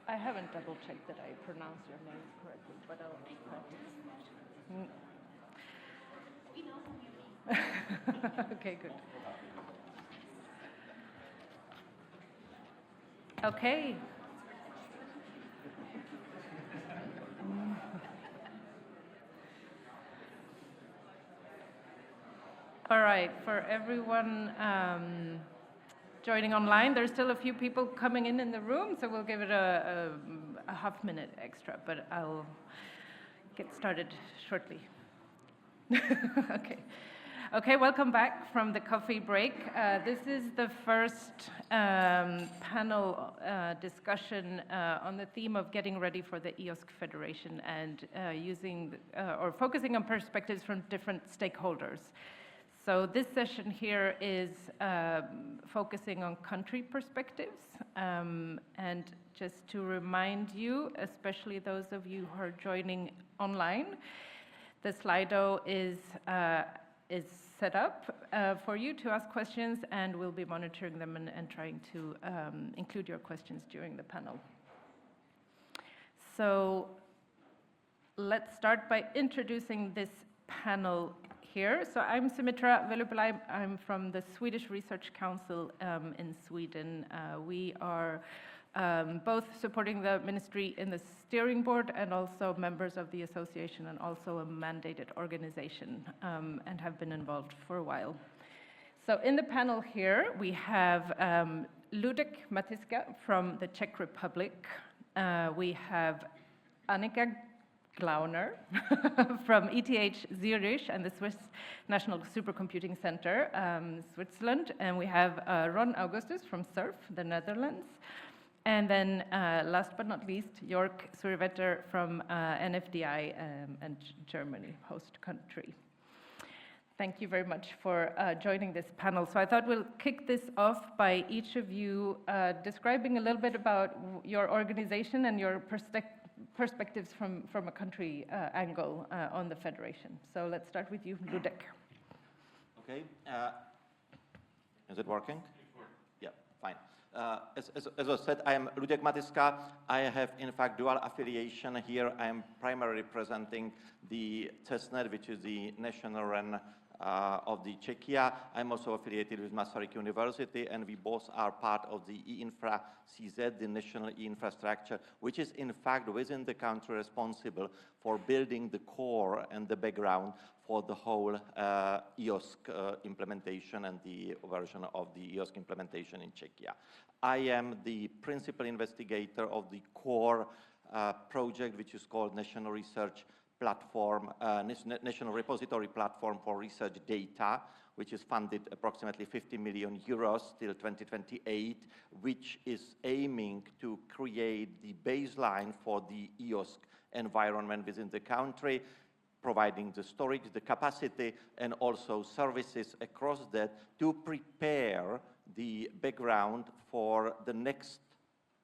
I haven't double-checked that I pronounced your name correctly, but I'll practice. Okay, good. Okay. All right, for everyone joining online, there's still a few people coming in the room, so we'll give it a half minute extra, but I'll get started shortly. Okay. Okay, welcome back from the coffee break. This is the first panel discussion on the theme of getting ready for the EOSC Federation and or focusing on perspectives from different stakeholders. So this session here is focusing on country perspectives. And just to remind you, especially those of you who are joining online, the Slido is set up for you to ask questions, and we'll be monitoring them and trying to include your questions during the panel. So let's start by introducing this panel here. So I'm Sumitra Velupillai. I'm from the Swedish Research Council in Sweden. We are both supporting the ministry in the steering board and also members of the association and also a mandated organization and have been involved for a while. So in the panel here, we have Ludek Matiska from the Czech Republic. We have Annika Glauner from ETH Zurich and the Swiss National Supercomputing Center, Switzerland. And we have Ron Augustus from SURF, the Netherlands. And then last but not least, Jörg Survetter from NFDI and Germany, host country. Thank you very much for joining this panel. So I thought we'll kick this off by each of you describing a little bit about your organization and your perspectives from a country angle on the Federation. So let's start with you, Ludek. Okay. Is it working? Yeah, fine. As I said, I am Ludek Matiska. I have, in fact, dual affiliation here. I am primarily representing the CESNET, which is the national RAN of the Czechia. I'm also affiliated with Masaryk University, and we both are part of the E-Infra CZ, the national e-infrastructure, which is, in fact, within the country responsible for building the core and the background for the whole EOSC implementation and the version of the EOSC implementation in Czechia. I am the principal investigator of the core project, which is called National Research Platform, National Repository Platform for Research Data, which is funded approximately 50 million euros till 2028, which is aiming to create the baseline for the EOSC environment within the country, providing the storage, the capacity, and also services across that to prepare the background for the next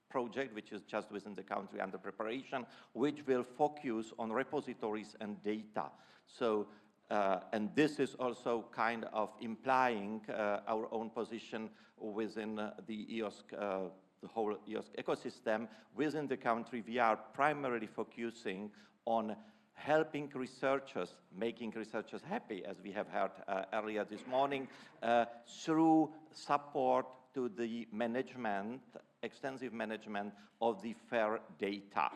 project, which is just within the country under preparation, which will focus on repositories and data. So, and this is also kind of implying our own position within the EOSC, the whole EOSC ecosystem. Within the country, we are primarily focusing on helping researchers, making researchers happy, as we have heard earlier this morning, through support to the management, extensive management of the FAIR data,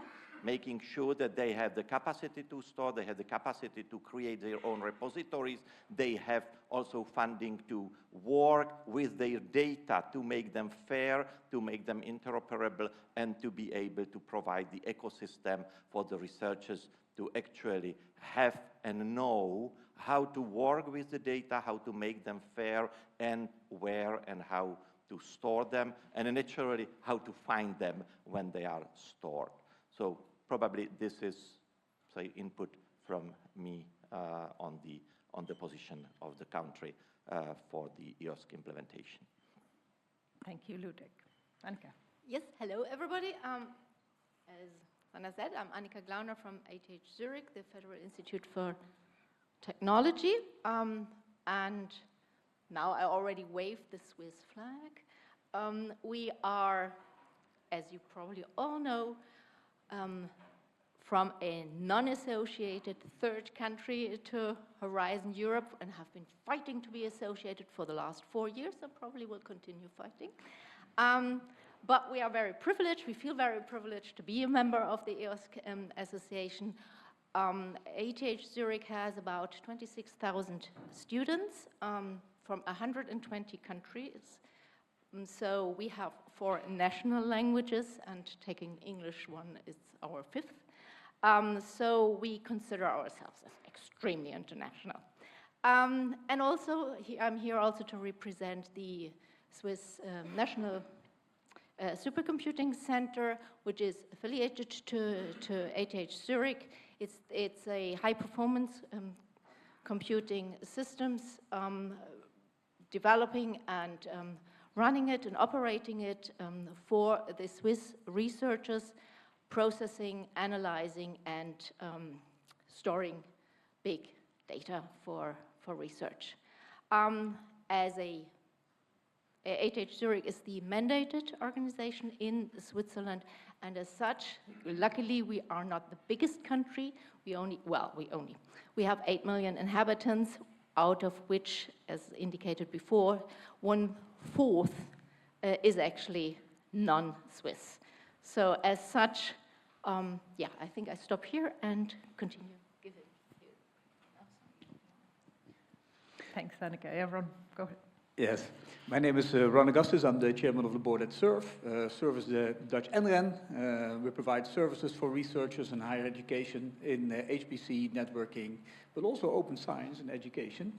making sure that they have the capacity to store, they have the capacity to create their own repositories, they have also funding to work with their data to make them fair, to make them interoperable, and to be able to provide the ecosystem for the researchers to actually have and know how to work with the data, how to make them fair, and where and how to store them, and naturally how to find them when they are stored. So probably this is, say, input from me on the position of the country for the EOSC implementation. Thank you, Ludek. Annika. Yes, hello everybody. As Anna said, I'm Annika Glauner from ETH Zurich, the Federal Institute for Technology. And now I already waved the Swiss flag. We are as you probably all know, from a non-associated third country to Horizon Europe, and have been fighting to be associated for the last 4 years, and probably will continue fighting. But we are very privileged, we feel very privileged to be a member of the EOSC Association. ETH Zurich has about 26,000 students from 120 countries. So we have 4 national languages, and taking English one is our 5th. So we consider ourselves as extremely international. And also, I'm here also to represent the Swiss National Supercomputing Center, which is affiliated to ETH Zurich. It's a high-performance computing systems, developing and running it and operating it for the Swiss researchers, processing, analyzing, and storing big data for research. ETH Zurich is the mandated organization in Switzerland, and as such, luckily, we are not the biggest country. We have 8 million inhabitants, out of which, as indicated before, 1/4 is actually non-Swiss. So as such, I think I stop here and continue giving you. Thanks, Annika. Everyone, go ahead. Yes, my name is Ron Augustus. I'm the chairman of the board at SURF. SURF is the Dutch NREN. We provide services for researchers and higher education in HPC, networking, but also open science and education.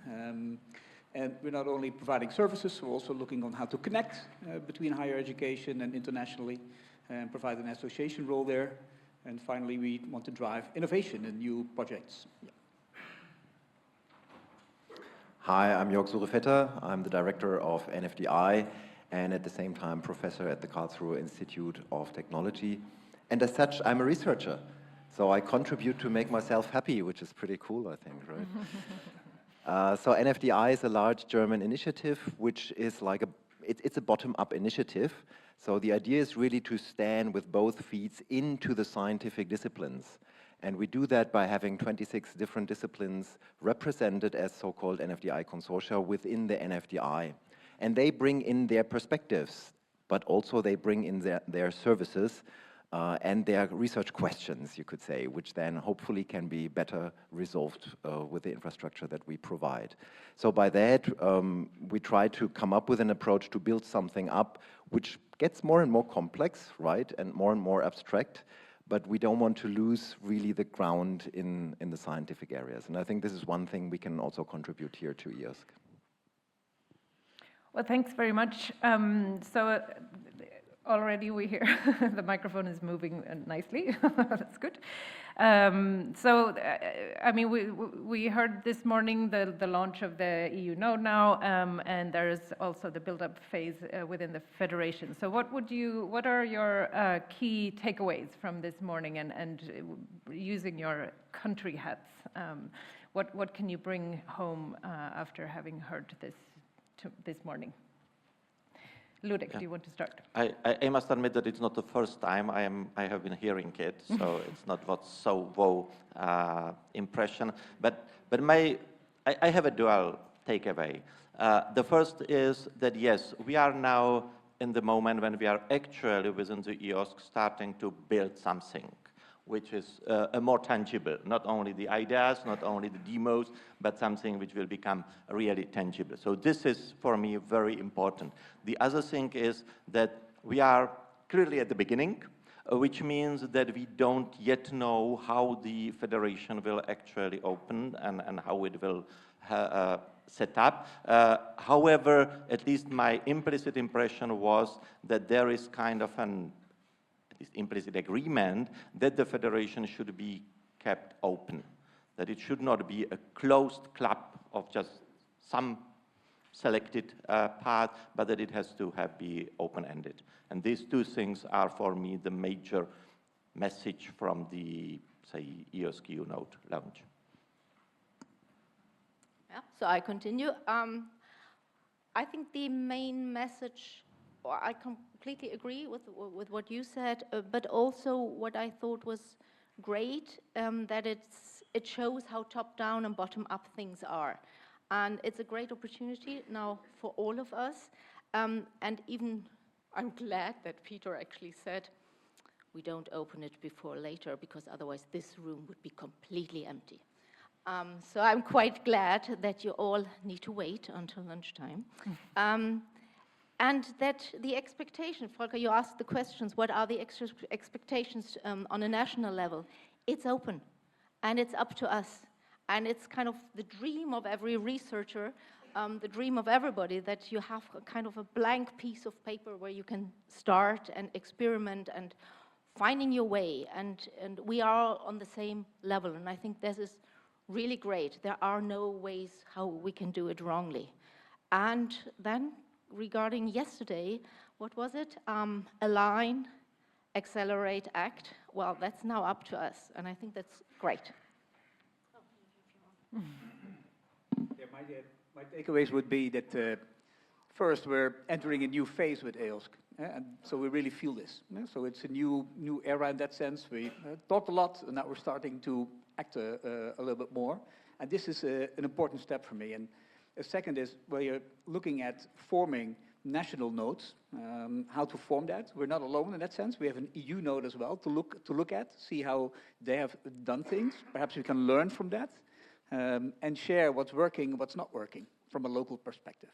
And we're not only providing services, we're also looking on how to connect between higher education and internationally, and provide an association role there. And finally, we want to drive innovation in new projects. Yeah. Hi, I'm Jörg Surefetter. I'm the director of NFDI and at the same time professor at the Karlsruhe Institute of Technology. And as such, I'm a researcher. So I contribute to make myself happy, which is pretty cool, I think, right? So NFDI is a large German initiative, which is like it's a bottom-up initiative. So the idea is really to stand with both feet into the scientific disciplines. And we do that by having 26 different disciplines represented as so-called NFDI consortia within the NFDI. And they bring in their perspectives, but also they bring in their services and their research questions, you could say, which then hopefully can be better resolved with the infrastructure that we provide. So by that, we try to come up with an approach to build something up which gets more and more complex, right, and more abstract. But we don't want to lose really the ground in the scientific areas. And I think this is one thing we can also contribute here to EOSC. Well, thanks very much. Already we hear the microphone is moving nicely. That's good. I mean, we heard this morning the launch of the EU node now, and there is also the build-up phase within the federation. So what are your key takeaways from this morning, and using your country hats, what can you bring home after having heard this morning? Ludek, do you want to start? I must admit that it's not the first time I have been hearing it, so it's not what's so wow impression. But I have a dual takeaway. The first is that yes, we are now in the moment when we are actually within the EOSC starting to build something which is more tangible, not only the ideas, not only the demos, but something which will become really tangible. So this is, for me, very important. The other thing is that we are clearly at the beginning, which means that we don't yet know how the federation will actually open and how it will set up. However, at least my implicit impression was that there is kind of an implicit agreement that the federation should be kept open, that it should not be a closed club of just some selected part, but that it has to be open-ended. And these two things are, for me, the major message from the, say, EOSC node launch. Yeah, so I continue. I think the main message I completely agree with what you said, but also what I thought was great, that it shows how top-down and bottom-up things are. And it's a great opportunity now for all of us. And even I'm glad that Peter actually said, we don't open it before later, because otherwise this room would be completely empty. So I'm quite glad that you all need to wait until lunchtime. And that the expectation, Volker, you asked the questions, what are the expectations on a national level? It's open, and it's up to us. And it's kind of the dream of every researcher, the dream of everybody, that you have a kind of a blank piece of paper where you can start and experiment and finding your way. And we are on the same level, and I think this is really great. There are no ways how we can do it wrongly. And then, regarding yesterday, what was it? Align, accelerate, act. Well, that's now up to us, and I think that's great. Yeah, my takeaways would be that first, we're entering a new phase with EOSC, and so we really feel this. So it's a new era in that sense. We talked a lot, and now we're starting to act a little bit more, and this is an important step for me. And a second is where you're looking at forming national nodes, how to form that. We're not alone in that sense. We have an EU node as well to look at, see how they have done things. Perhaps we can learn from that, and share what's working, what's not working from a local perspective.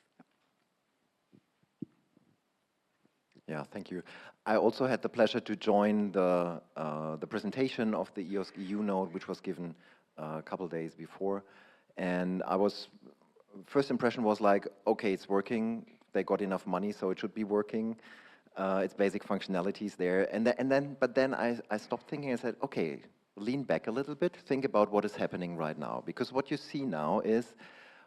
Yeah, thank you. I also had the pleasure to join the presentation of the EOSC EU node, which was given a couple days before, and first impression was like, okay, it's working. They got enough money, so it should be working. Its basic functionalities there, but then I stopped thinking and said, okay, lean back a little bit, think about what is happening right now, because what you see now is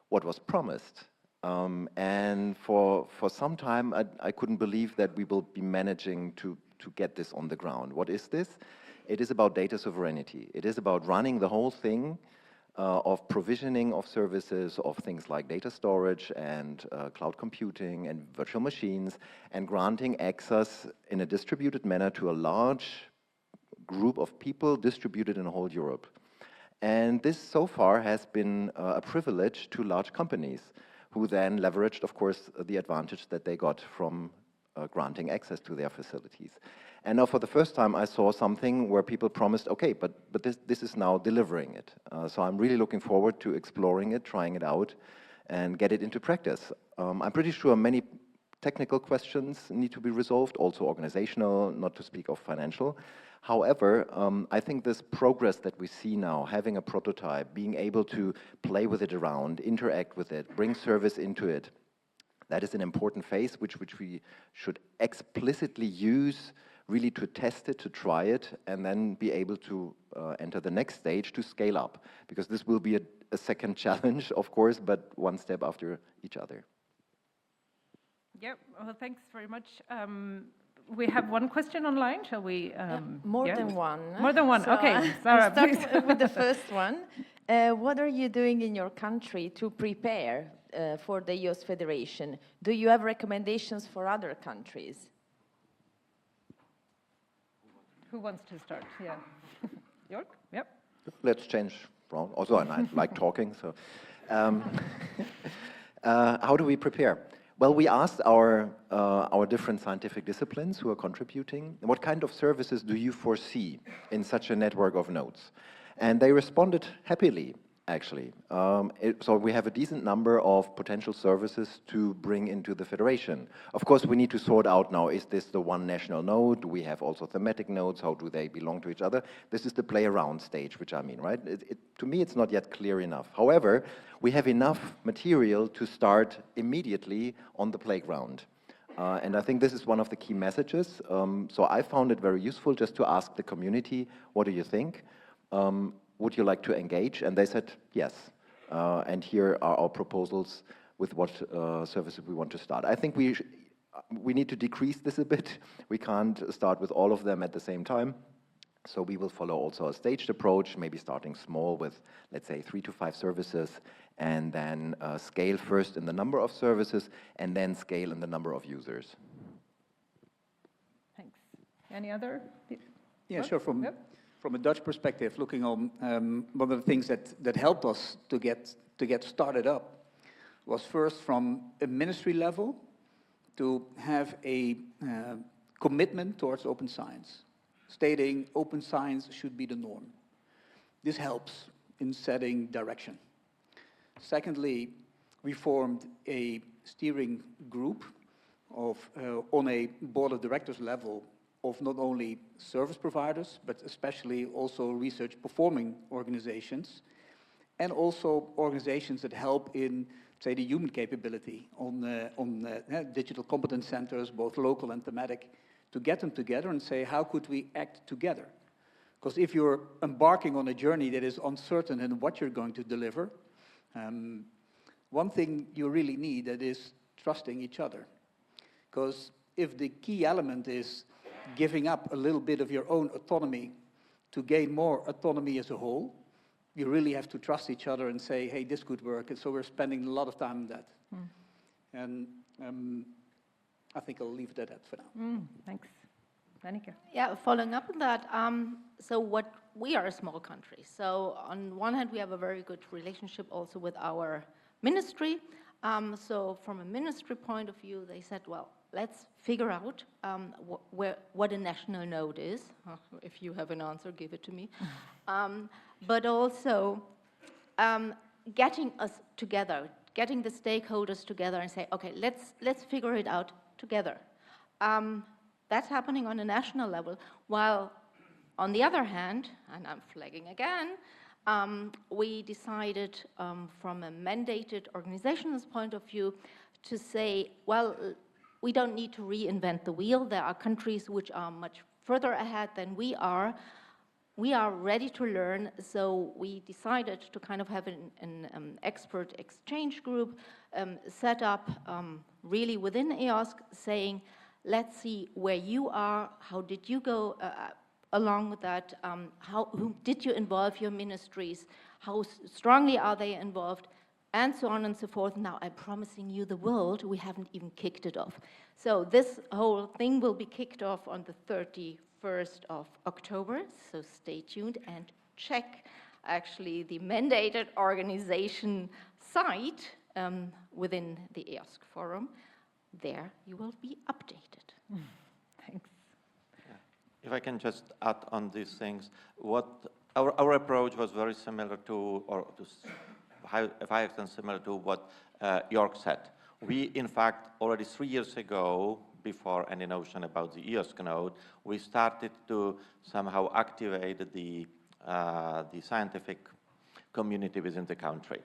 what was promised. And for some time, I couldn't believe that we will be managing to get this on the ground. What is this? It is about data sovereignty. It is about running the whole thing of provisioning of services, of things like data storage and cloud computing and virtual machines, and granting access in a distributed manner to a large group of people distributed in whole Europe. And this so far has been a privilege to large companies, who then leveraged, of course, the advantage that they got from granting access to their facilities. And now for the first time, I saw something where people promised, okay, but this is now delivering it. So I'm really looking forward to exploring it, trying it out, and get it into practice. I'm pretty sure many technical questions need to be resolved, also organizational, not to speak of financial. However, I think this progress that we see now, having a prototype, being able to play with it around, interact with it, bring service into it, that is an important phase which we should explicitly use really to test it, to try it, and then be able to enter the next stage to scale up. Because this will be a second challenge, of course, but one step after each other. Yeah, well, thanks very much. We have one question online, shall we? More than one. More than one, okay. Sarah, please. Start with the first one. What are you doing in your country to prepare for the EOSC Federation? Do you have recommendations for other countries? Who wants to start? Yeah. Jörg? Yep. Let's change round. Also, I like talking, so. How do we prepare? Well, we asked our different scientific disciplines who are contributing, what kind of services do you foresee in such a network of nodes? And they responded happily, actually. So we have a decent number of potential services to bring into the Federation. Of course, we need to sort out now, is this the one national node? Do we have also thematic nodes? How do they belong to each other? This is the play around stage, which I mean, right? To me, it's not yet clear enough. However, we have enough material to start immediately on the playground. And I think this is one of the key messages. So I found it very useful just to ask the community, what do you think? Would you like to engage? And they said, yes. And here are our proposals with what services we want to start. I think we need to decrease this a bit. We can't start with all of them at the same time. So we will follow also a staged approach, maybe starting small with, let's say, 3 to 5 services, and then scale first in the number of services, and then scale in the number of users. Any other? Yeah, What? sure. Yep. From a Dutch perspective, looking on one of the things that helped us to get started up was first from a ministry level to have a commitment towards open science, stating open science should be the norm. This helps in setting direction. Secondly, we formed a steering group on a board of directors level of not only service providers, but especially also research performing organizations, and also organizations that help in, say, the human capability on digital competence centers, both local and thematic, to get them together and say, how could we act together? Because if you're embarking on a journey that is uncertain in what you're going to deliver, one thing you really need that is trusting each other. Because if the key element is giving up a little bit of your own autonomy to gain more autonomy as a whole, you really have to trust each other and say, hey, this could work. And so we're spending a lot of time on that. And I think I'll leave it at that for now. Thanks. Annika. Yeah, following up on that, so we are a small country. So on one hand, we have a very good relationship also with our ministry. So from a ministry point of view, they said, well, let's figure out what a national node is. If you have an answer, give it to me. But also getting us together, getting the stakeholders together and say, okay, let's figure it out together. That's happening on a national level, while on the other hand, and I'm flagging again, we decided from a mandated organization's point of view to say, well, we don't need to reinvent the wheel. There are countries which are much further ahead than we are. We are ready to learn, so we decided to kind of have an expert exchange group set up really within EOSC, saying, let's see where you are, how did you go along with that, who did you involve your ministries, how strongly are they involved, and so on and so forth. Now, I'm promising you the world, we haven't even kicked it off. So this whole thing will be kicked off on the 31st of October, so stay tuned and check actually the mandated organization site within the EOSC forum. There you will be updated. Thanks. If I can just add on these things, what our approach was very similar to, or to a high extent similar to what Jörg said. We, in fact, already 3 years ago, before any notion about the EOSC node, we started to somehow activate the scientific community within the country.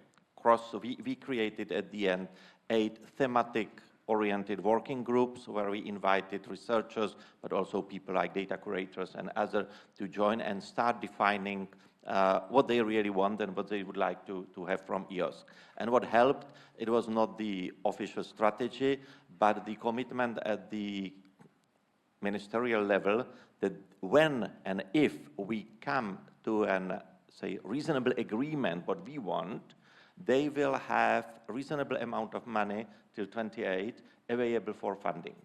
We created at the end 8 thematic-oriented working groups where we invited researchers, but also people like data curators and others to join and start defining what they really want and what they would like to have from EOSC. And what helped, it was not the official strategy, but the commitment at the ministerial level that when and if we come to an, say, reasonable agreement what we want, they will have a reasonable amount of money till 28 available for funding.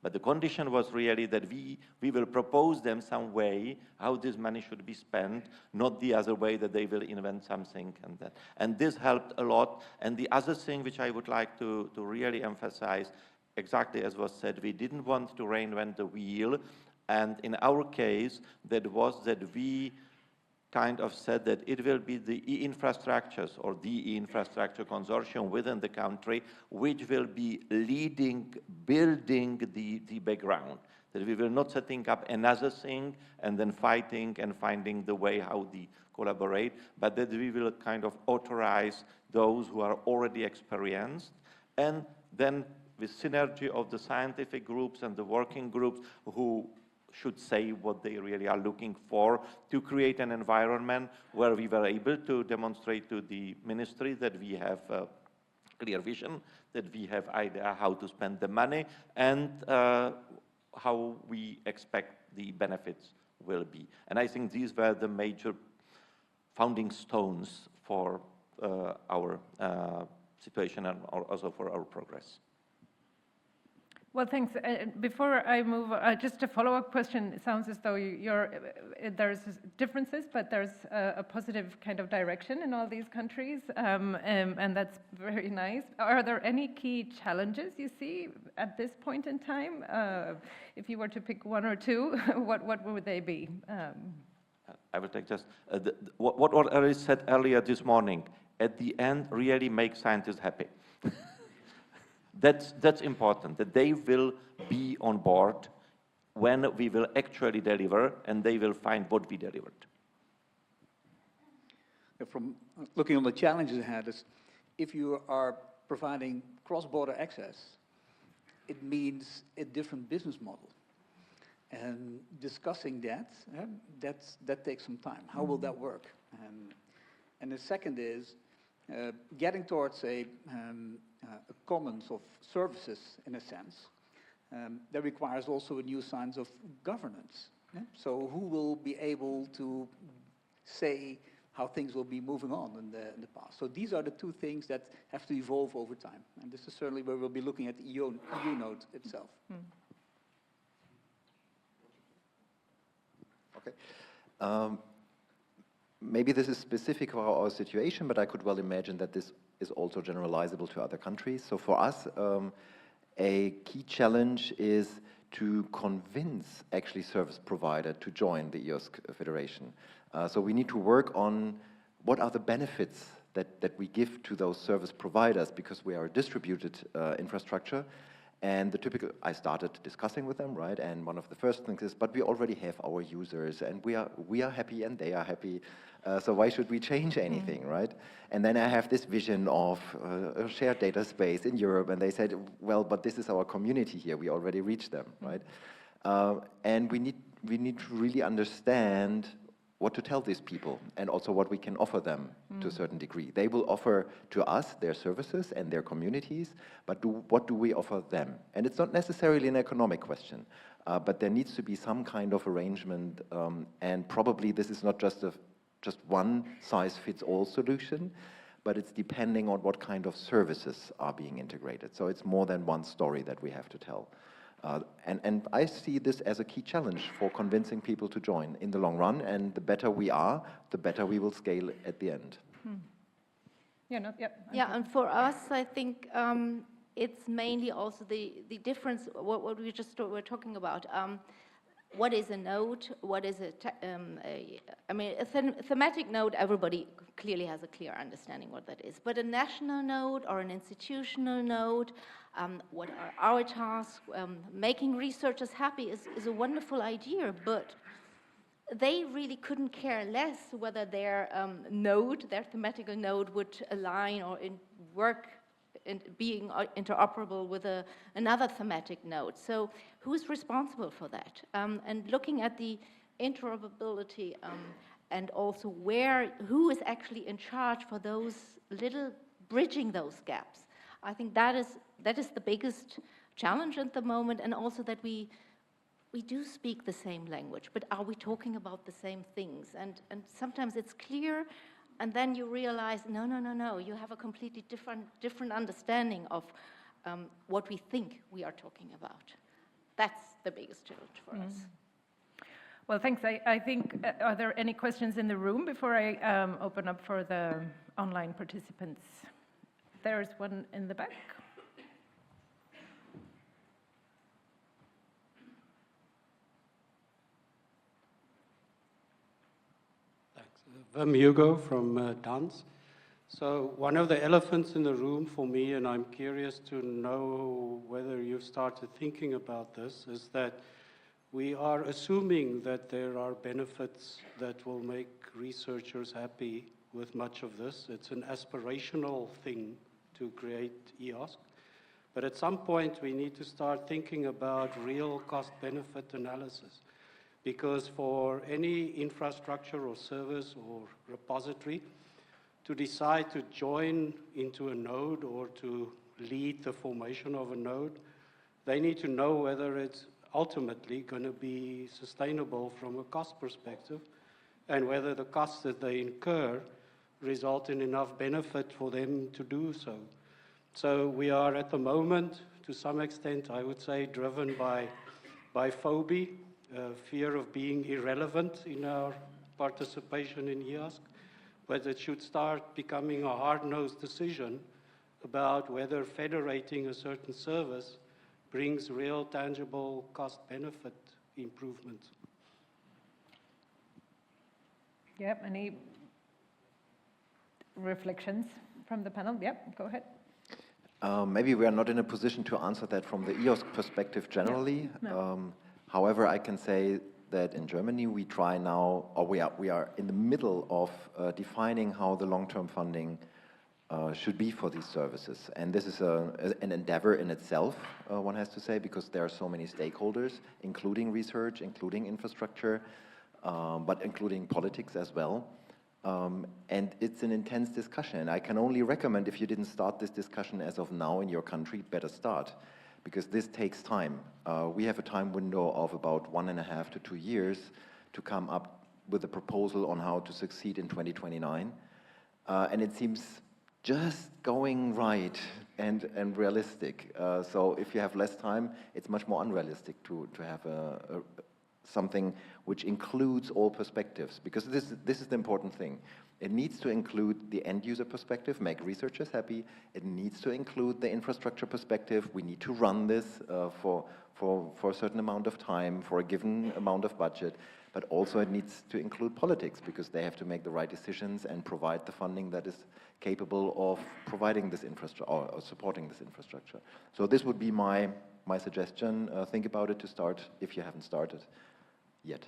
But the condition was really that we will propose them some way how this money should be spent, not the other way that they will invent something and that. And this helped a lot. And the other thing which I would like to really emphasize, exactly as was said, we didn't want to reinvent the wheel. And in our case, that was that we kind of said that it will be the e-infrastructures or the e-infrastructure consortium within the country which will be leading, building the background. That we will not setting up another thing and then fighting and finding the way how they collaborate, but that we will kind of authorize those who are already experienced, and then with synergy of the scientific groups and the working groups who should say what they really are looking for, to create an environment where we were able to demonstrate to the ministry that we have a clear vision, that we have idea how to spend the money, and how we expect the benefits will be. And I think these were the major founding stones for our situation and also for our progress. Well, thanks. Before I move, just a follow-up question. It sounds as though there's differences, but there's a positive kind of direction in all these countries, and that's very nice. Are there any key challenges you see at this point in time? If you were to pick one or two, what would they be? I will take just what I said earlier this morning. At the end, really make scientists happy. That's important, that they will be on board when we will actually deliver, and they will find what we delivered. From looking on the challenges ahead, is if you are providing cross-border access, it means a different business model. And discussing that takes some time. How will that work? And the second is getting towards a commons of services, in a sense, that requires also a new sense of governance. Yeah? So who will be able to say how things will be moving on in the past? So these are the two things that have to evolve over time. And this is certainly where we'll be looking at the EU node itself. Okay. Maybe this is specific for our situation, but I could well imagine that this is also generalizable to other countries. So for us, a key challenge is to convince actually service provider to join the EOSC Federation. So we need to work on what are the benefits that we give to those service providers, because we are a distributed infrastructure. And the typical, I started discussing with them, right? And one of the first things is, but we already have our users, and we are happy, and they are happy. So why should we change anything, right? And then I have this vision of a shared data space in Europe, and they said, well, but this is our community here. We already reached them, right? And we need to really understand what to tell these people, and also what we can offer them to a certain degree. They will offer to us their services and their communities, but what do we offer them? And it's not necessarily an economic question, but there needs to be some kind of arrangement, and probably this is not just one size fits all solution, but it's depending on what kind of services are being integrated. So it's more than one story that we have to tell. And I see this as a key challenge for convincing people to join in the long run, and the better we are, the better we will scale at the end. Yeah, and for us, I think it's mainly also the difference, what we just were talking about. What is a node? What is a thematic node, everybody clearly has a clear understanding what that is. But a national node or an institutional node, what are our tasks? Making researchers happy is a wonderful idea, but they really couldn't care less whether their node, their thematical node, would align or work in being interoperable with another thematic node. So who's responsible for that? And looking at the interoperability and also who is actually in charge for those bridging those gaps. I think that is the biggest challenge at the moment, and also that we do speak the same language, but are we talking about the same things? And sometimes it's clear, and then you realize, no, you have a completely different understanding of what we think we are talking about. That's the biggest challenge for us. Well, thanks. I think, are there any questions in the room before I open up for the online participants? There's one in the back. I'm Hugo from Dance. So one of the elephants in the room for me, and I'm curious to know whether you've started thinking about this, is that we are assuming that there are benefits that will make researchers happy with much of this. It's an aspirational thing to create EOSC. But at some point, we need to start thinking about real cost-benefit analysis. Because for any infrastructure or service or repository to decide to join into a node or to lead the formation of a node, they need to know whether it's ultimately going to be sustainable from a cost perspective, and whether the costs that they incur result in enough benefit for them to do so. So we are at the moment, to some extent, I would say, driven by phobia, fear of being irrelevant in our participation in EOSC, but it should start becoming a hard-nosed decision about whether federating a certain service brings real tangible cost-benefit improvements. Yep, any reflections from the panel? Yep, go ahead. Maybe we are not in a position to answer that from the EOSC perspective generally. No. However, I can say that in Germany we try now, or we are in the middle of defining how the long-term funding should be for these services. And this is an endeavor in itself, one has to say, because there are so many stakeholders, including research, including infrastructure, but including politics as well. And it's an intense discussion. I can only recommend, if you didn't start this discussion as of now in your country, better start, because this takes time. We have a time window of about 1.5 to 2 years to come up with a proposal on how to succeed in 2029. And it seems just going right and realistic. So if you have less time, it's much more unrealistic to have something which includes all perspectives, because this is the important thing. It needs to include the end user perspective, make researchers happy. It needs to include the infrastructure perspective. We need to run this for a certain amount of time, for a given amount of budget, but also it needs to include politics, because they have to make the right decisions and provide the funding that is capable of providing this infrastructure or supporting this infrastructure. So this would be my suggestion. Think about it to start if you haven't started yet.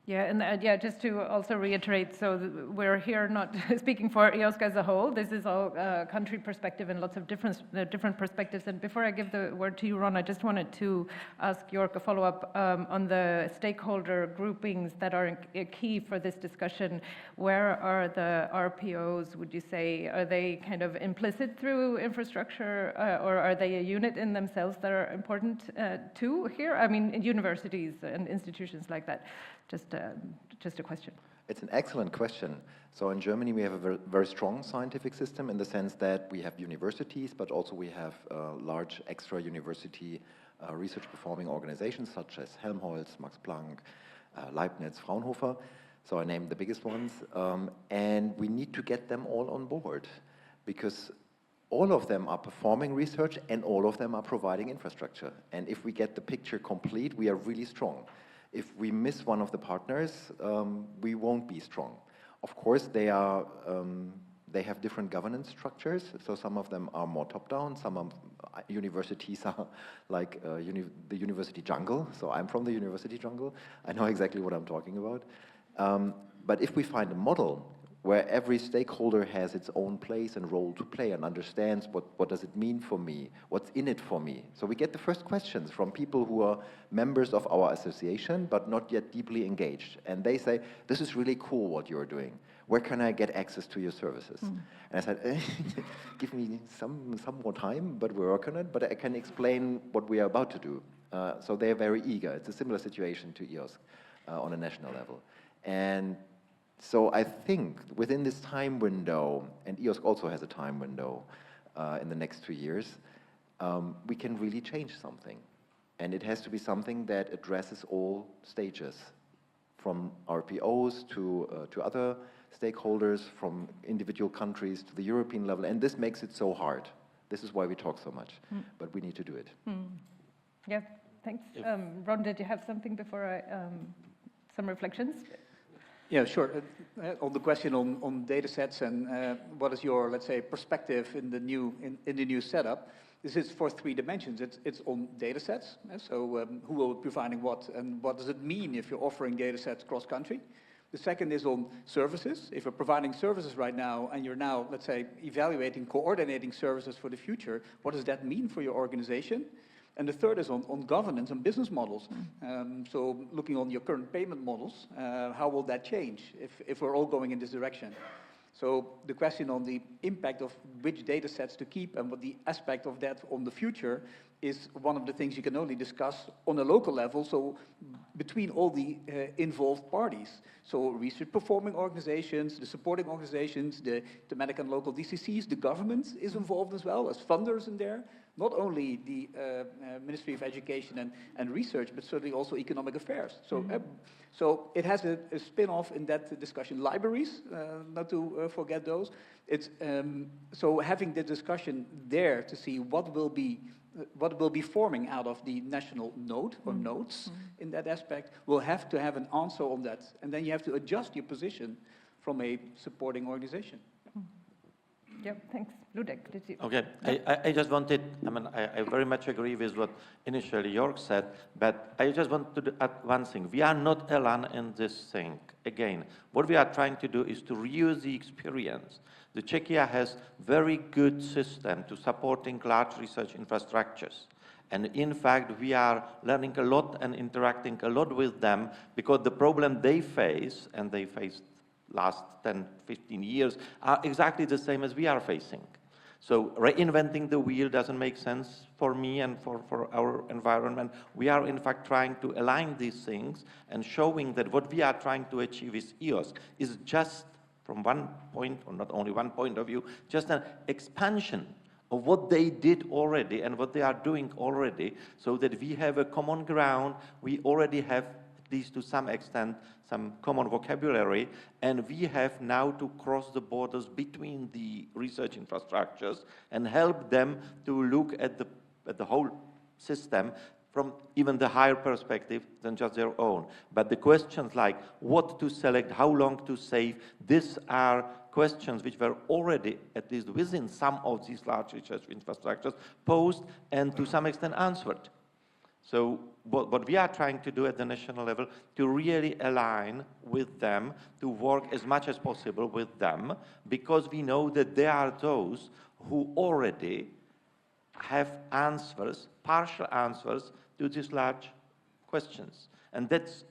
Yeah, and just to also reiterate, so we're here not speaking for EOSC as a whole. This is all country perspective and lots of different perspectives. And before I give the word to you, Ron, I just wanted to ask Jörg a follow-up on the stakeholder groupings that are key for this discussion. Where are the RPOs, would you say? Are they kind of implicit through infrastructure, or are they a unit in themselves that are important too here? I mean, universities and institutions like that. Just a question. It's an excellent question. So in Germany, we have a very strong scientific system in the sense that we have universities, but also we have large extra university research performing organizations such as Helmholtz, Max Planck, Leibniz, Fraunhofer. So I named the biggest ones. And we need to get them all on board, because all of them are performing research and all of them are providing infrastructure. And if we get the picture complete, we are really strong. If we miss one of the partners, we won't be strong. Of course, they have different governance structures. So some of them are more top-down. Some universities are like the university jungle. So I'm from the university jungle. I know exactly what I'm talking about. But if we find a model where every stakeholder has its own place and role to play and understands what does it mean for me, what's in it for me. So we get the first questions from people who are members of our association but not yet deeply engaged. And they say, this is really cool what you're doing. Where can I get access to your services? And I said, give me some more time, but we're working on it, but I can explain what we are about to do. So they're very eager. It's a similar situation to EOSC on a national level. And so I think within this time window, and EOSC also has a time window in the next 2 years, we can really change something. And it has to be something that addresses all stages, from RPOs to other stakeholders, from individual countries to the European level. And this makes it so hard. This is why we talk so much, but we need to do it. Yeah, thanks. Ron, did you have something before some reflections? Yeah, sure. On the question on data sets and what is your, let's say, perspective in the new setup, this is for 3 dimensions. It's on data sets. So who will be providing what, and what does it mean if you're offering data sets cross-country? The second is on services. If you're providing services right now and you're now, let's say, evaluating, coordinating services for the future, what does that mean for your organization? And the third is on governance and business models. So looking on your current payment models, how will that change if we're all going in this direction? So the question on the impact of which data sets to keep and what the aspect of that on the future, is one of the things you can only discuss on a local level, so between all the involved parties. So research performing organizations, the supporting organizations, the thematic and local DCCs, the government is involved as well as funders in there. Not only the Ministry of Education and Research, but certainly also Economic Affairs. So, so it has a spin-off in that discussion. Libraries, not to forget those. It's, so having the discussion there to see what will be forming out of the national node or nodes in that aspect, will have to have an answer on that. And then you have to adjust your position from a supporting organization. Yeah, thanks. Ludek, did you? Okay, I just wanted, I mean, I very much agree with what initially Jörg said, but I just want to add one thing. We are not alone in this thing. Again, what we are trying to do is to reuse the experience. The Czechia has very good system to supporting large research infrastructures. And in fact, we are learning a lot and interacting a lot with them because the problem they face, and they faced last 10, 15 years, are exactly the same as we are facing. So reinventing the wheel doesn't make sense for me and for our environment. We are in fact trying to align these things and showing that what we are trying to achieve with EOSC is just from one point, or not only one point of view, just an expansion of what they did already and what they are doing already, so that we have a common ground. We already have, at least to some extent, some common vocabulary, and we have now to cross the borders between the research infrastructures and help them to look at the whole system from even the higher perspective than just their own. But the questions like what to select, how long to save, these are questions which were already, at least within some of these large research infrastructures, posed and to some extent answered. So what we are trying to do at the national level, to really align with them, to work as much as possible with them, because we know that there are those who already have answers, partial answers, to these large questions. And that's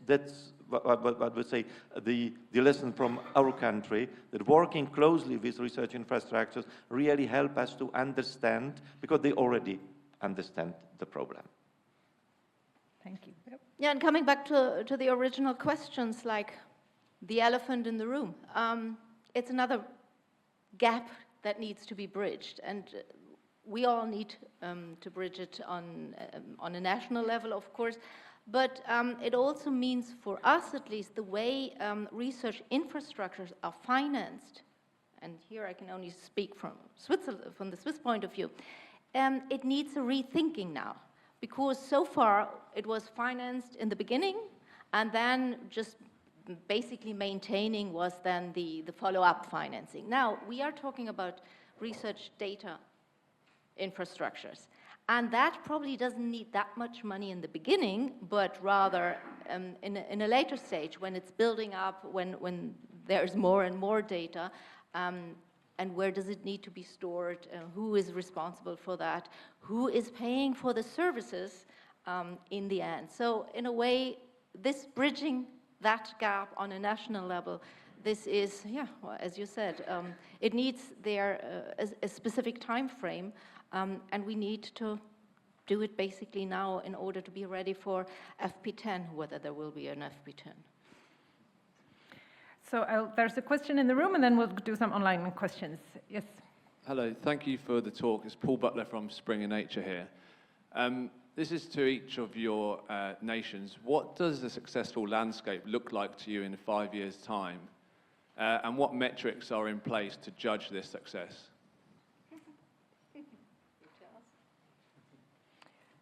what we say, the lesson from our country, that working closely with research infrastructures really help us to understand, because they already understand the problem. Thank you. Yep. Yeah, and coming back to the original questions, like the elephant in the room, it's another gap that needs to be bridged, and we all need to bridge it on a national level, of course, but it also means for us, at least, the way research infrastructures are financed, and here I can only speak from Switzerland, from the Swiss point of view, it needs a rethinking now. Because so far it was financed in the beginning, and then just basically maintaining was then the follow-up financing. Now we are talking about research data infrastructures, and that probably doesn't need that much money in the beginning, but rather in a later stage when it's building up, when there's more and more data. And where does it need to be stored? Who is responsible for that? Who is paying for the services in the end? So in a way, this bridging that gap on a national level, this is, yeah, well, as you said, it needs there a specific time frame, and we need to do it basically now in order to be ready for FP10, whether there will be an FP10. So there's a question in the room, and then we'll do some online questions. Yes. Hello, thank you for the talk. It's Paul Butler from Springer Nature here. This is to each of your nations. What does the successful landscape look like to you in 5 years' time? And what metrics are in place to judge this success?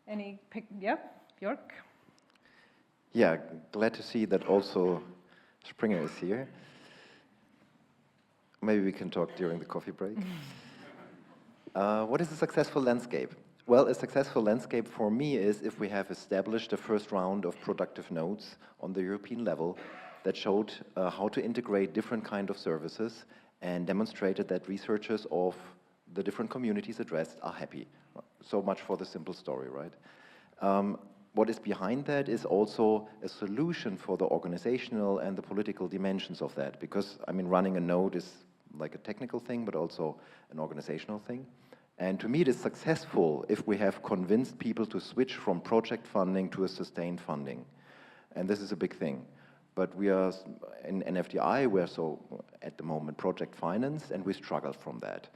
Any pick? Yeah, Jörg? Yeah, glad to see that also Springer is here. Maybe we can talk during the coffee break. What is a successful landscape? Well, a successful landscape for me is if we have established the first round of productive nodes on the European level that showed how to integrate different kind of services and demonstrated that researchers of the different communities addressed are happy. So much for the simple story, right? What is behind that is also a solution for the organizational and the political dimensions of that, because, I mean, running a node is like a technical thing, but also an organizational thing. And to me, it is successful if we have convinced people to switch from project funding to a sustained funding. And this is a big thing. But we are, in NFDI, we're so, at the moment, project finance, and we struggle from that.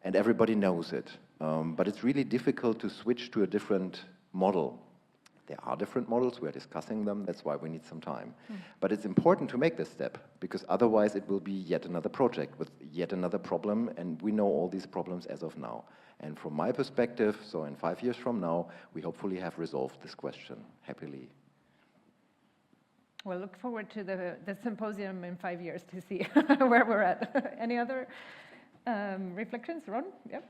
And everybody knows it. But it's really difficult to switch to a different model. There are different models, we're discussing them, that's why we need some time. But it's important to make this step, because otherwise it will be yet another project with yet another problem, and we know all these problems as of now. And from my perspective, so in 5 years from now, we hopefully have resolved this question happily. We'll look forward to the symposium in 5 years to see where we're at. Any other reflections? Ron? Yep.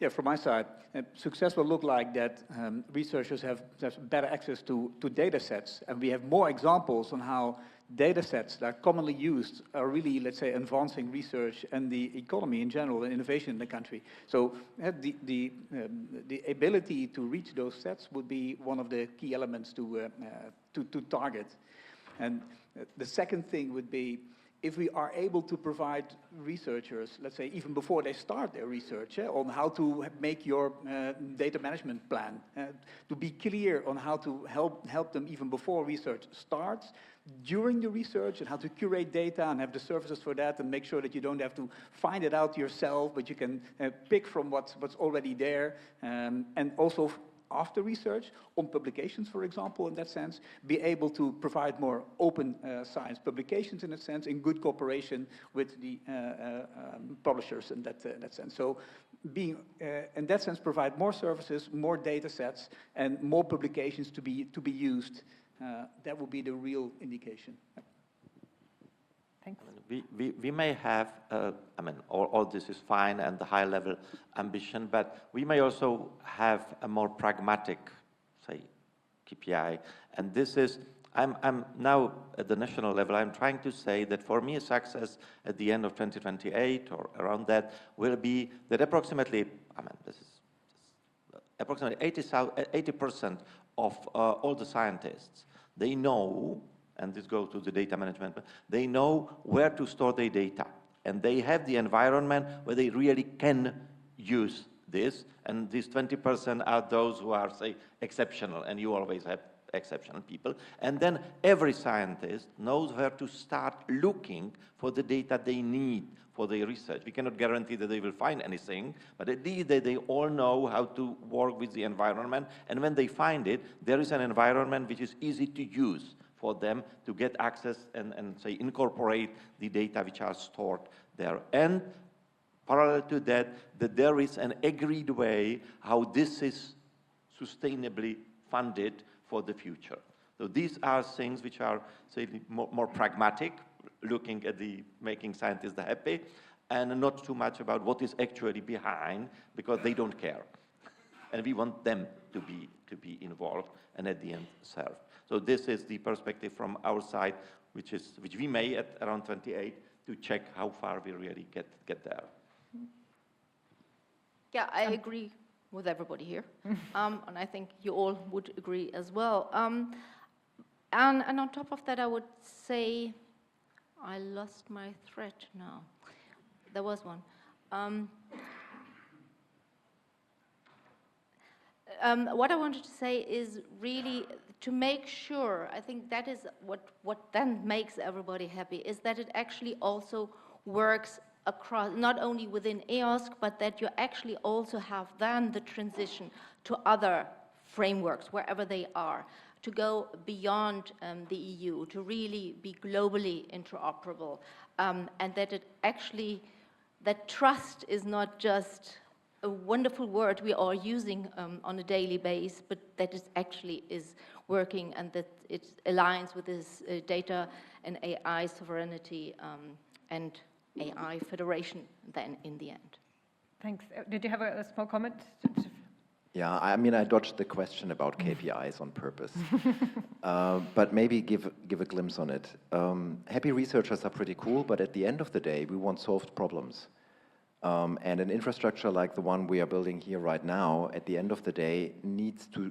Yeah, from my side, success will look like that researchers have better access to data sets, and we have more examples on how data sets that are commonly used are really, let's say, advancing research and the economy in general and innovation in the country. So the ability to reach those sets would be one of the key elements to target. And the second thing would be, if we are able to provide researchers, let's say even before they start their research, on how to make your data management plan, to be clear on how to help them even before research starts, during the research, and how to curate data and have the services for that, and make sure that you don't have to find it out yourself, but you can pick from what's already there, and also after research, on publications, for example, in that sense, be able to provide more open science publications in that sense, in good cooperation with the publishers in that sense. So being, in that sense, provide more services, more data sets, and more publications to be used. That would be the real indication. Thanks. We may have, I mean, all this is fine and the high-level ambition, but we may also have a more pragmatic, say, KPI. And this is, I'm now at the national level, I'm trying to say that for me, success at the end of 2028 or around that will be that approximately, I mean, this is approximately 80% of all the scientists, they know, and this goes to the data management, they know where to store their data. And they have the environment where they really can use this. And these 20% are those who are, say, exceptional, and you always have exceptional people. And then every scientist knows where to start looking for the data they need for their research. We cannot guarantee that they will find anything, but at least they all know how to work with the environment. And when they find it, there is an environment which is easy to use for them to get access and say, incorporate the data which are stored there. And parallel to that, that there is an agreed way how this is sustainably funded for the future. So these are things which are, say, more pragmatic, looking at the making scientists happy, and not too much about what is actually behind, because they don't care. And we want them to be involved and at the end served. So this is the perspective from our side, which we may at around 28 to check how far we really get there. Yeah, I agree with everybody here, and I think you all would agree as well. And on top of that, I would say, I lost my thread now. There was one. What I wanted to say is really to make sure, I think that is what then makes everybody happy, is that it actually also works across, not only within EOSC, but that you actually also have then the transition to other frameworks, wherever they are, to go beyond the EU, to really be globally interoperable, and that it actually, that trust is not just a wonderful word we are using on a daily basis, but that it actually is working, and that it aligns with this data and AI sovereignty and AI Federation then in the end. Thanks. Did you have a small comment? Yeah, I mean, I dodged the question about KPIs on purpose, but maybe give a glimpse on it. Happy researchers are pretty cool, but at the end of the day, we want solved problems. And an infrastructure like the one we are building here right now, at the end of the day, needs to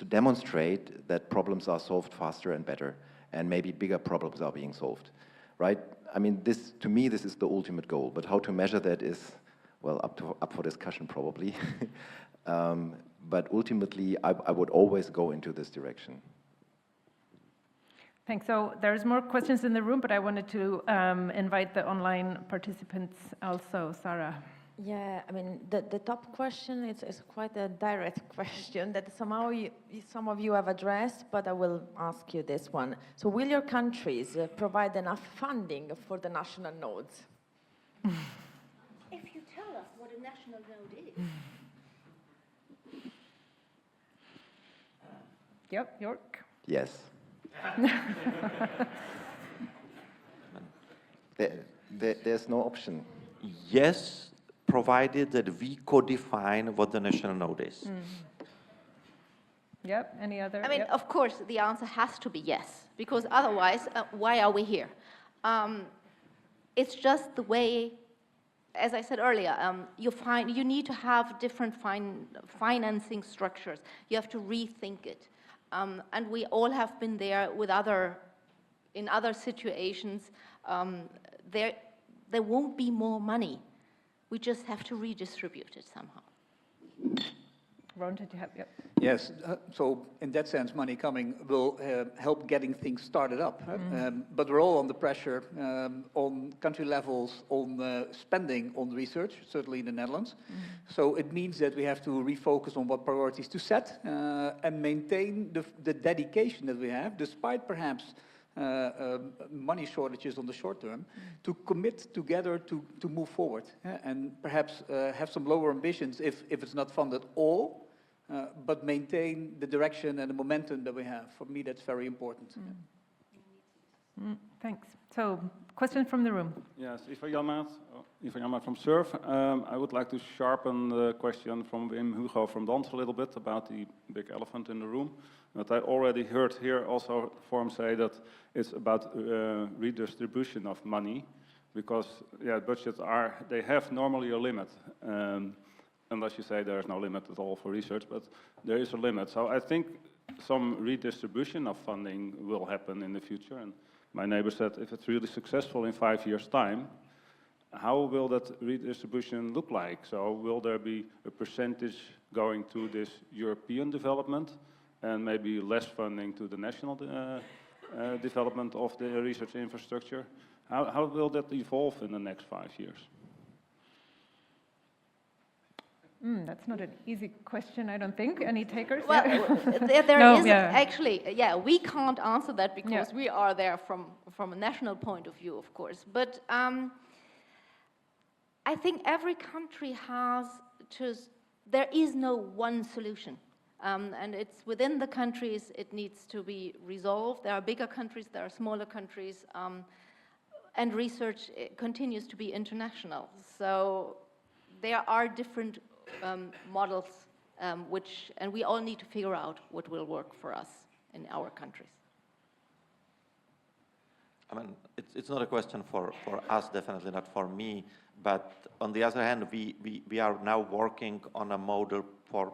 demonstrate that problems are solved faster and better, and maybe bigger problems are being solved, right? I mean, to me, this is the ultimate goal, but how to measure that is well, up for discussion probably. But ultimately, I would always go into this direction. Thanks. So there's more questions in the room, but I wanted to invite the online participants also. Sarah. Yeah, I mean, the top question is quite a direct question that somehow some of you have addressed, but I will ask you this one. So will your countries provide enough funding for the national nodes? If you tell us what a national node is. Yep, York. Yes. There's no option. Yes, provided that we codefine what the national node is. Yep, any other? I mean, Yep. of course, the answer has to be yes, because otherwise, why are we here? It's just the way, as I said earlier, you need to have different financing structures. You have to rethink it. And we all have been there with in other situations. There won't be more money. We just have to redistribute it somehow. Ron, did you have? Yep. Yes, so in that sense, money coming will help getting things started up. But we're all under pressure on country levels, on spending on research, certainly in the Netherlands. So it means that we have to refocus on what priorities to set and maintain the dedication that we have, despite perhaps money shortages on the short term, to commit together to move forward and perhaps have some lower ambitions if it's not funded all, but maintain the direction and the momentum that we have. For me, that's very important. Thanks. So, question from the room. Yes, Ivan Janmaat from SURF. I would like to sharpen the question from Wim Hugo from DANS a little bit about the big elephant in the room. But I already heard here also Forum say that it's about redistribution of money, because budgets they have normally a limit. Unless you say there is no limit at all for research, but there is a limit. So I think some redistribution of funding will happen in the future. And my neighbor said, if it's really successful in 5 years' time, how will that redistribution look like? So will there be a percentage going to this European development and maybe less funding to the national development of the research infrastructure? How will that evolve in the next 5 years? That's not an easy question, I don't think. Any takers? Well, actually, we can't answer that because we are there from a national point of view, of course. But I think every country there is no one solution. And it's within the countries, it needs to be resolved. There are bigger countries, there are smaller countries, and research continues to be international. So there are different models, and we all need to figure out what will work for us in our countries. I mean, it's not a question for us, definitely not for me, but on the other hand, we are now working on a model for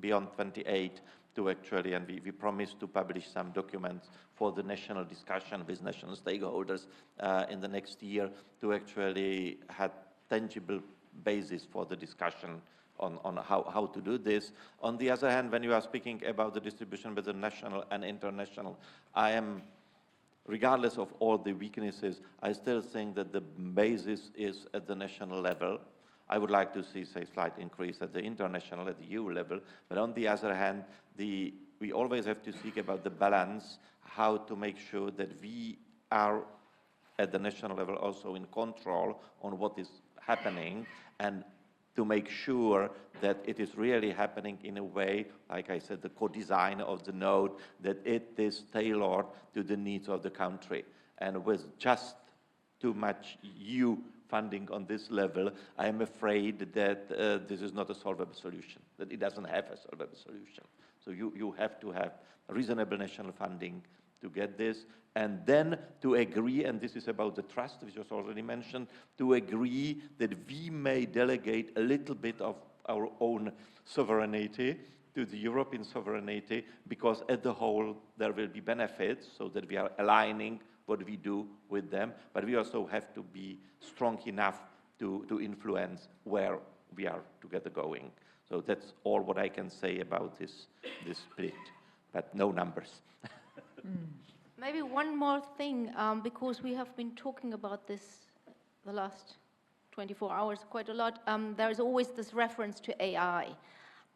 beyond 28 to actually, and we promise to publish some documents for the national discussion with national stakeholders in the next year to actually have tangible basis for the discussion on how to do this. On the other hand, when you are speaking about the distribution with the national and international, I am, regardless of all the weaknesses, I still think that the basis is at the national level. I would like to see, say, slight increase at the international, at the EU level, but on the other hand, we always have to speak about the balance, how to make sure that we are at the national level also in control on what is happening, and to make sure that it is really happening in a way, like I said, the co-design of the node, that it is tailored to the needs of the country. And with just too much EU funding on this level, I am afraid that this is not a solvable solution, that it doesn't have a solvable solution. So you have to have reasonable national funding to get this, and then to agree, and this is about the trust, which was already mentioned, to agree that we may delegate a little bit of our own sovereignty to the European sovereignty, because at the whole there will be benefits, so that we are aligning what we do with them, but we also have to be strong enough to influence where we are together going. So that's all what I can say about this split, but no numbers. Maybe one more thing, because we have been talking about this the last 24 hours quite a lot. There is always this reference to AI.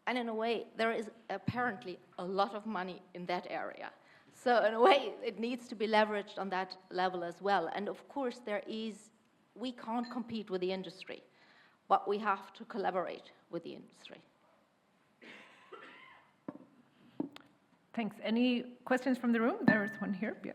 And in a way, there is apparently a lot of money in that area. So in a way, it needs to be leveraged on that level as well. And of course, we can't compete with the industry, but we have to collaborate with the industry. Thanks. Any questions from the room? There is one here. Yeah.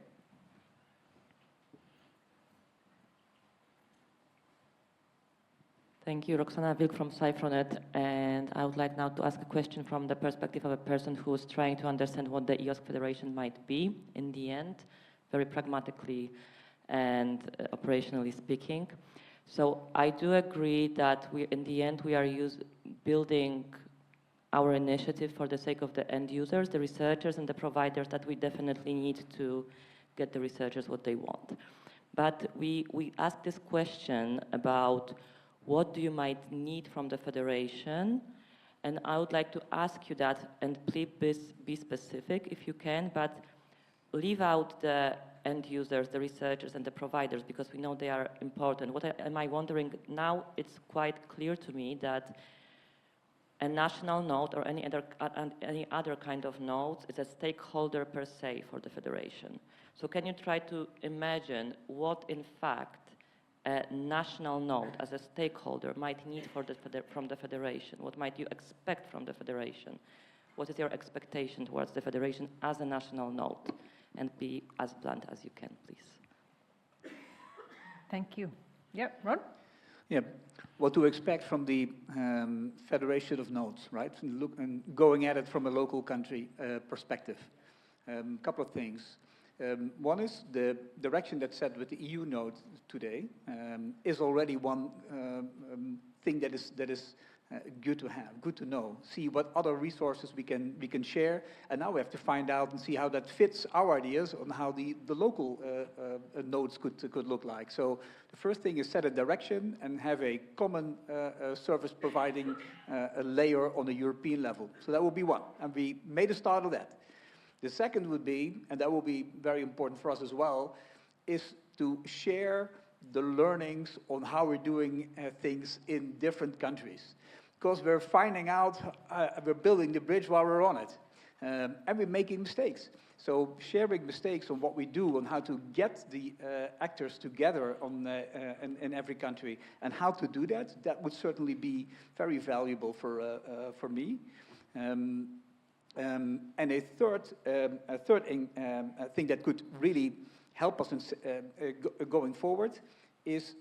Thank you, Roxana Wilk from Cyfronet, and I would like now to ask a question from the perspective of a person who is trying to understand what the EOSC Federation might be in the end, very pragmatically and operationally speaking. So I do agree that in the end we are building our initiative for the sake of the end users, the researchers and the providers, that we definitely need to get the researchers what they want. But we ask this question about what do you might need from the Federation, and I would like to ask you that, and please be specific if you can, but leave out the end users, the researchers and the providers, because we know they are important. What am I wondering now? It's quite clear to me that a national node or any other kind of node is a stakeholder per se for the Federation. So can you try to imagine what in fact a national node as a stakeholder might need from the Federation? What might you expect from the Federation? What is your expectation towards the Federation as a national node? And be as blunt as you can, please. Thank you. Yeah, Ron? Yeah, what to expect from the Federation of Nodes, right? And going at it from a local country perspective. A couple of things. One is the direction that's set with the EU node today is already one thing that is good to have, good to know. See what other resources we can share, and now we have to find out and see how that fits our ideas on how the local nodes could look like. So the first thing is set a direction and have a common service providing a layer on a European level. So that will be one, and we made a start of that. The second would be, and that will be very important for us as well, is to share the learnings on how we're doing things in different countries. Because we're finding out, we're building the bridge while we're on it. And we're making mistakes. So sharing mistakes on what we do, on how to get the actors together in every country, and how to do that, that would certainly be very valuable for me. And a third thing that could really help us going forward is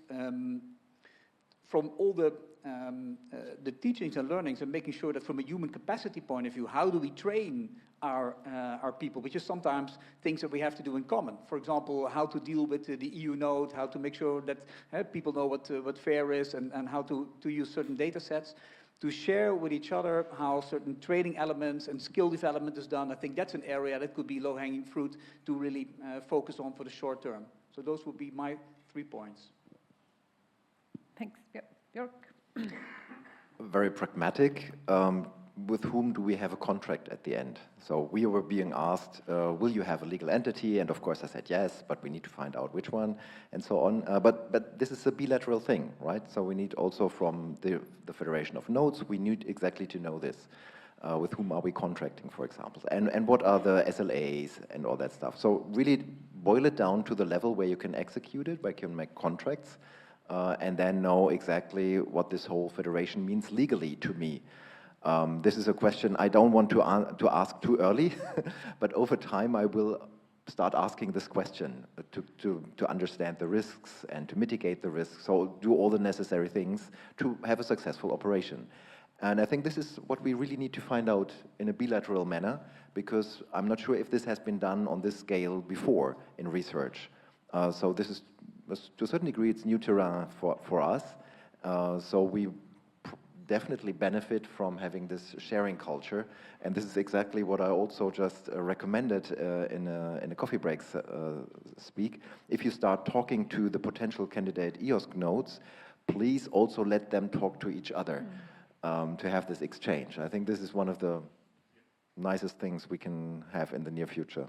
from all the teachings and learnings, and making sure that from a human capacity point of view, how do we train our people, which is sometimes things that we have to do in common. For example, how to deal with the EU node, how to make sure that people know what FAIR is, and how to use certain data sets, to share with each other how certain training elements and skill development is done. I think that's an area that could be low-hanging fruit to really focus on for the short term. So those would be my 3 points. Thanks. Yeah. Björk? Very pragmatic. With whom do we have a contract at the end? So we were being asked, will you have a legal entity? And of course I said yes, but we need to find out which one, and so on. But this is a bilateral thing, right? So we need also from the Federation of Nodes, we need exactly to know this. With whom are we contracting, for example? And what are the SLAs and all that stuff? So really boil it down to the level where you can execute it, where you can make contracts, and then know exactly what this whole federation means legally to me. This is a question I don't want to ask too early, but over time I will start asking this question to understand the risks and to mitigate the risks, so do all the necessary things to have a successful operation. And I think this is what we really need to find out in a bilateral manner, because I'm not sure if this has been done on this scale before in research. So this is, to a certain degree, it's new terrain for us. So we definitely benefit from having this sharing culture, and this is exactly what I also just recommended in a coffee breaks speak. If you start talking to the potential candidate EOSC nodes, please also let them talk to each other to have this exchange. I think this is one of the nicest things we can have in the near future.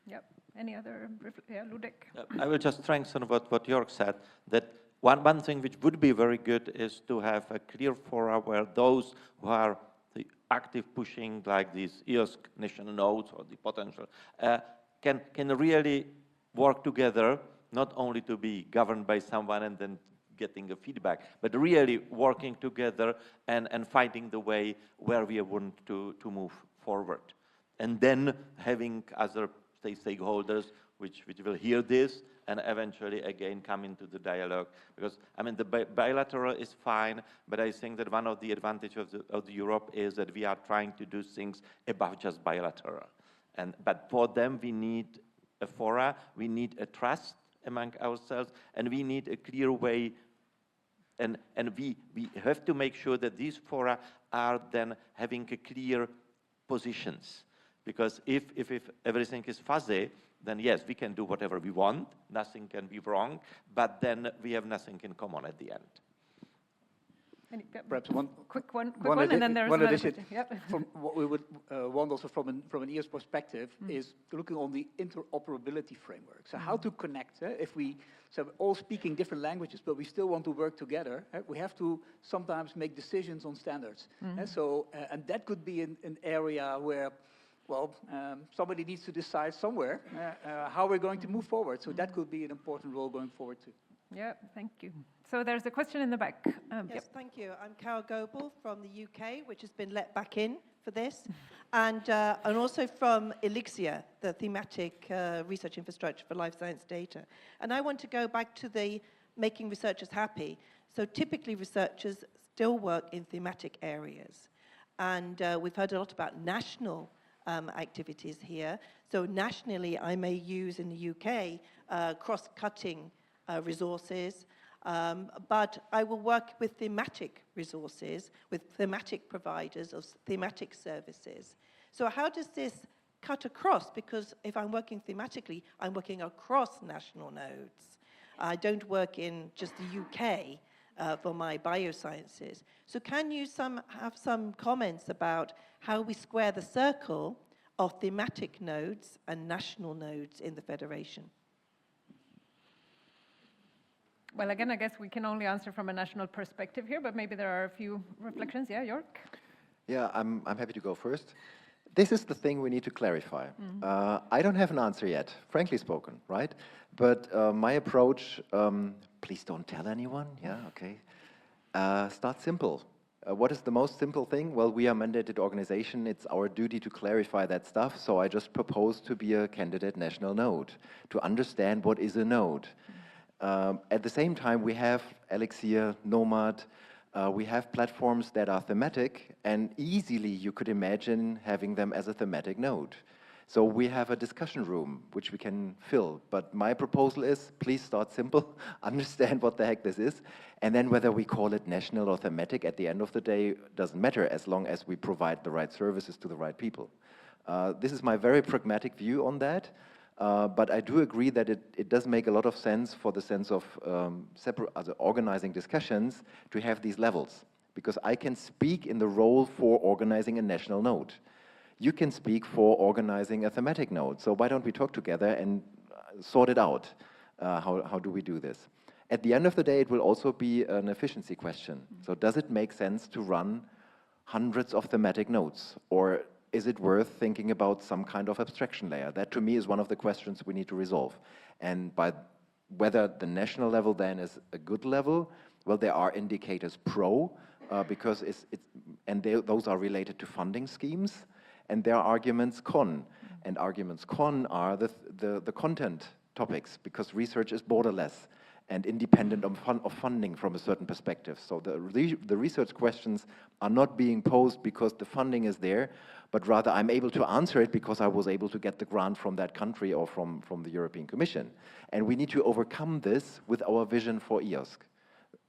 Yep. Any other? Yeah, Ludek. I will just strengthen what Jörg said, that one thing which would be very good is to have a clear fora where those who are the active pushing, like these EOSC national nodes or the potential, can really work together, not only to be governed by someone and then getting a feedback, but really working together and finding the way where we want to move forward. And then having other stakeholders which will hear this and eventually again come into the dialogue. Because I mean the bilateral is fine, but I think that one of the advantages of Europe is that we are trying to do things above just bilateral. But for them we need a fora, we need a trust among ourselves, and we need a clear way, and we have to make sure that these fora are then having a clear positions. Because if everything is fuzzy, then yes, we can do whatever we want, nothing can be wrong, but then we have nothing in common at the end. Perhaps one quick one, and then there's another question. Yep. From what we would want also from an EOS perspective is looking on the interoperability framework. So how to connect, so we're all speaking different languages, but we still want to work together. We have to sometimes make decisions on standards. And that could be an area where, well, somebody needs to decide somewhere how we're going to move forward. So that could be an important role going forward too. Yeah, thank you. So there's a question in the back. Yes, thank you. I'm Carol Goebel from the UK, which has been let back in for this, and also from Elixir, the thematic research infrastructure for life science data. And I want to go back to the making researchers happy. So typically researchers still work in thematic areas. And we've heard a lot about national activities here. So nationally, I may use in the UK cross-cutting resources, but I will work with thematic resources, with thematic providers of thematic services. So how does this cut across? Because if I'm working thematically, I'm working across national nodes. I don't work in just the UK for my biosciences. So can you have some comments about how we square the circle of thematic nodes and national nodes in the Federation? Well, again, I guess we can only answer from a national perspective here, but maybe there are a few reflections. Yeah, Jörg? Yeah, I'm happy to go first. This is the thing we need to clarify. I don't have an answer yet, frankly spoken, right? But my approach, please don't tell anyone, yeah, okay. Start simple. What is the most simple thing? Well, we are a mandated organization. It's our duty to clarify that stuff. So I just propose to be a candidate national node, to understand what is a node. At the same time, we have Elixir, Nomad, we have platforms that are thematic, and easily you could imagine having them as a thematic node. So we have a discussion room, which we can fill. But my proposal is, please start simple, understand what the heck this is, and then whether we call it national or thematic, at the end of the day, doesn't matter, as long as we provide the right services to the right people. This is my very pragmatic view on that. But I do agree that it does make a lot of sense for the sense of organizing discussions to have these levels. Because I can speak in the role for organizing a national node. You can speak for organizing a thematic node. So why don't we talk together and sort it out? How do we do this? At the end of the day, it will also be an efficiency question. So does it make sense to run hundreds of thematic nodes? Or is it worth thinking about some kind of abstraction layer? That, to me, is one of the questions we need to resolve. And by whether the national level then is a good level, well, there are indicators because those are related to funding schemes, and there are arguments con. And arguments con are the content topics, because research is borderless and independent of funding from a certain perspective. So the research questions are not being posed because the funding is there, but rather I'm able to answer it because I was able to get the grant from that country or from the European Commission. And we need to overcome this with our vision for EOSC.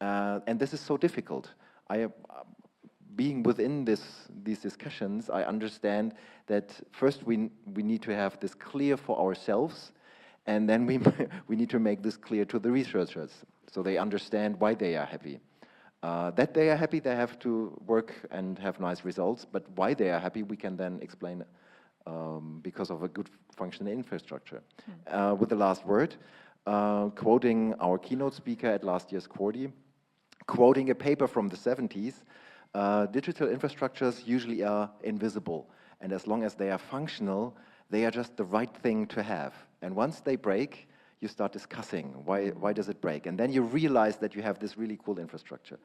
And this is so difficult. Being within these discussions, I understand that first we need to have this clear for ourselves, And then we need to make this clear to the researchers so they understand why they are happy. That they are happy, they have to work and have nice results, but why they are happy, we can then explain because of a good functioning infrastructure. With the last word, quoting our keynote speaker at last year's Cordi, quoting a paper from the 70s, digital infrastructures usually are invisible, and as long as they are functional, they are just the right thing to have. And once they break, you start discussing why does it break, and then you realize that you have this really cool infrastructure.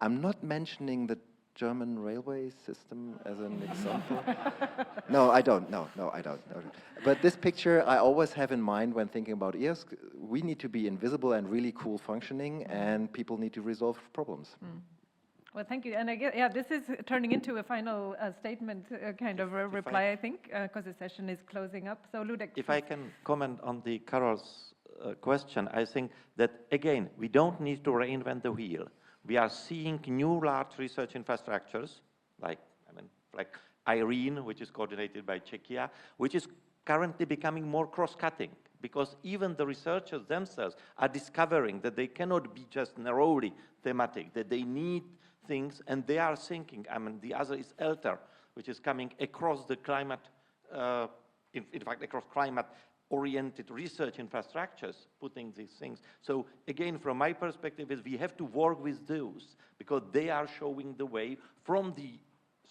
I'm not mentioning the German railway system as an example. No, I don't. No, I don't. No. But this picture I always have in mind when thinking about EOSC. We need to be invisible and really cool functioning, and people need to resolve problems. Well, thank you. And I guess, yeah, this is turning into a final statement, kind of a reply, I think, because the session is closing up. So, Ludek. If I can comment on the Carol's question, I think that, again, we don't need to reinvent the wheel. We are seeing new large research infrastructures, like IRENE, which is coordinated by Czechia, which is currently becoming more cross-cutting, because even the researchers themselves are discovering that they cannot be just narrowly thematic, that they need things, and they are thinking. I mean, the other is ELTER, which is coming across the climate, in fact, across climate-oriented research infrastructures, putting these things. So again, from my perspective, is we have to work with those, because they are showing the way from the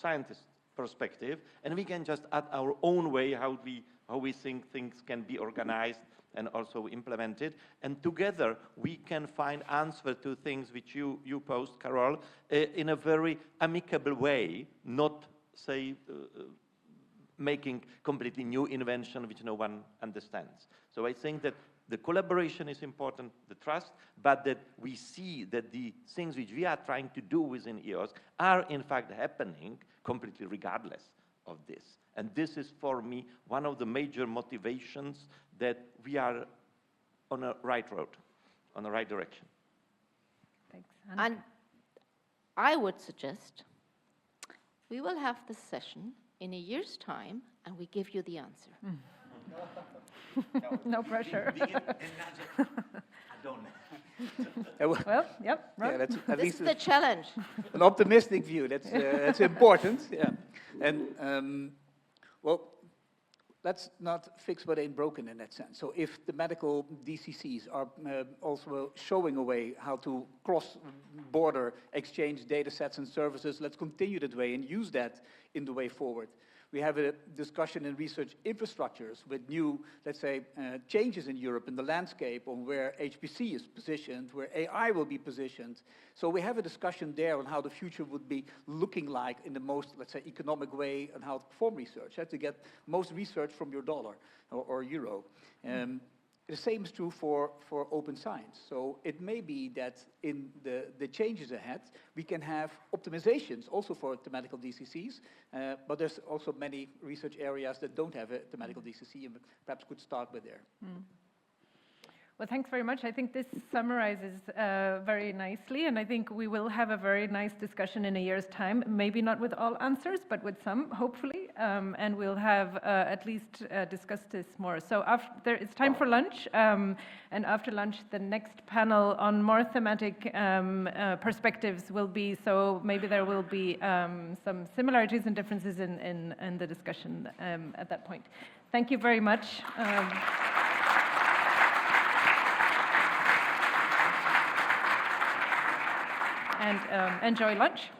scientist perspective, and we can just add our own way how we think things can be organized and also implemented, and together we can find answer to things which you posed, Carol, in a very amicable way, not say making completely new invention which no one understands. So I think that the collaboration is important, the trust, but that we see that the things which we are trying to do within EOSC are in fact happening completely regardless of this. And this is, for me, one of the major motivations that we are on a right road, on the right direction. Thanks. And I would suggest we will have this session in a year's time, and we give you the answer. No pressure. Well, yep. Right. Yeah, that's at This least is the challenge. an optimistic view. That's important. Yeah, and well, let's not fix what ain't broken in that sense. So if the medical DCCs are also showing a way how to cross-border exchange data sets and services, let's continue that way and use that in the way forward. We have a discussion in research infrastructures with new, let's say, changes in Europe in the landscape on where HPC is positioned, where AI will be positioned. So we have a discussion there on how the future would be looking like in the most, let's say, economic way and how to perform research, to get most research from your dollar or euro. The same is true for open science. So it may be that in the changes ahead, we can have optimizations also for thematical DCCs, but there's also many research areas that don't have a thematical DCC and perhaps could start with there. Well, thanks very much. I think this summarizes very nicely, and I think we will have a very nice discussion in a year's time, maybe not with all answers, but with some, hopefully, and we'll have at least discussed this more. So it's time for lunch, and after lunch, the next panel on more thematic perspectives will be, so maybe there will be some similarities and differences in the discussion at that point. Thank you very much. And enjoy lunch.